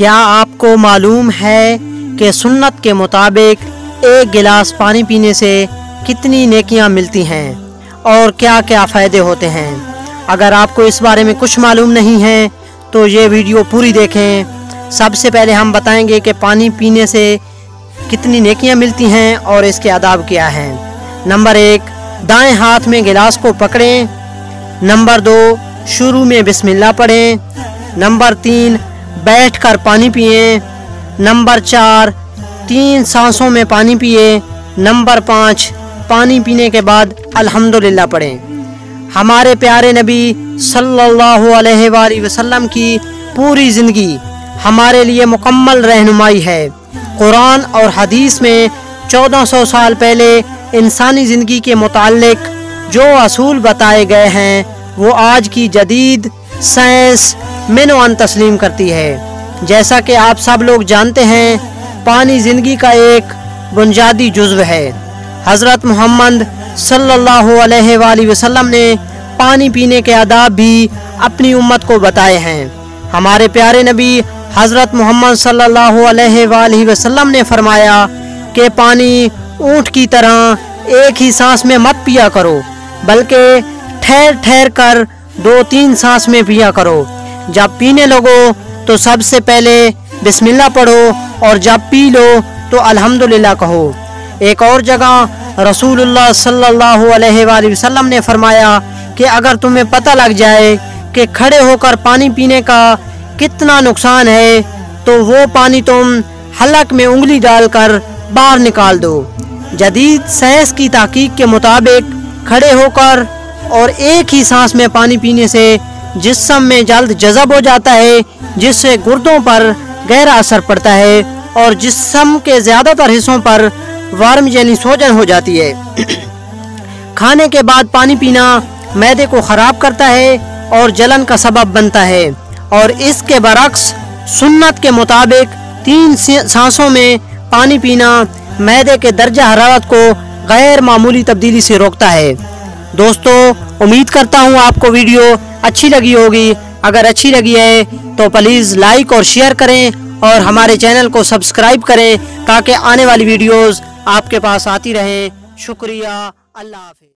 क्या आपको मालूम है कि सुन्नत के मुताबिक एक गिलास पानी पीने से कितनी नेकियां मिलती हैं और क्या क्या फ़ायदे होते हैं? अगर आपको इस बारे में कुछ मालूम नहीं है तो ये वीडियो पूरी देखें। सबसे पहले हम बताएंगे कि पानी पीने से कितनी नेकियां मिलती हैं और इसके आदाब क्या हैं। नंबर 1, दाएं हाथ में गिलास को पकड़ें। नंबर 2, शुरू में बिस्मिल्लाह पढ़ें। नंबर 3, बैठकर पानी पिएं। नंबर 4, 3 सांसों में पानी पिए। नंबर 5, पानी पीने के बाद अल्हम्दुलिल्लाह पढ़ें। हमारे प्यारे नबी सल्लल्लाहु अलैहि वसल्लम की पूरी ज़िंदगी हमारे लिए मुकम्मल रहनुमाई है। कुरान और हदीस में 1400 साल पहले इंसानी ज़िंदगी के मुताल्लिक जो असूल बताए गए हैं वो आज की जदीद साइंस मिनोअन तस्लीम करती है। जैसा कि आप सब लोग जानते हैं, पानी ज़िंदगी का एक बुनियादी जुज़्व है। हज़रत मोहम्मद सल्लल्लाहु अलैहि वसल्लम ने पानी पीने के आदाब भी अपनी उम्मत को बताए हैं। हमारे प्यारे नबी हज़रत मोहम्मद सल्लल्लाहु अलैहि वसल्लम ने फरमाया कि पानी ऊँट की तरह एक ही सांस में मत पिया करो, बल्कि ठहर ठहर कर 2-3 सांस में पिया करो। जब पीने लगो तो सबसे पहले बिस्मिल्लाह पढ़ो और जब पी लो तो अल्हम्दुलिल्लाह कहो। एक और जगह रसूलुल्लाह सल्लल्लाहु अलैहि वसल्लम ने फरमाया कि अगर तुम्हें पता लग जाए कि खड़े होकर पानी पीने का कितना नुकसान है तो वो पानी तुम हलक में उंगली डालकर बाहर निकाल दो। जदीद साइंस की तहकीक के मुताबिक खड़े होकर और एक ही सांस में पानी पीने से जिस्म में जल्द जज़ब हो जाता है, जिससे गुर्दों पर गहरा असर पड़ता है और जिस्म के ज़्यादातर हिस्सों पर वर्म यानी सूजन हो जाती है। खाने के बाद पानी पीना मैदे को ख़राब करता है और जलन का सबब बनता है, और इसके बरक्स सुन्नत के मुताबिक 3 सांसों में पानी पीना मैदे के दर्जा हरारत को गैर मामूली तब्दीली से रोकता है। दोस्तों, उम्मीद करता हूँ आपको वीडियो अच्छी लगी होगी। अगर अच्छी लगी है तो प्लीज़ लाइक और शेयर करें और हमारे चैनल को सब्सक्राइब करें ताकि आने वाली वीडियोस आपके पास आती रहें। शुक्रिया। अल्लाह हाफ़िज़।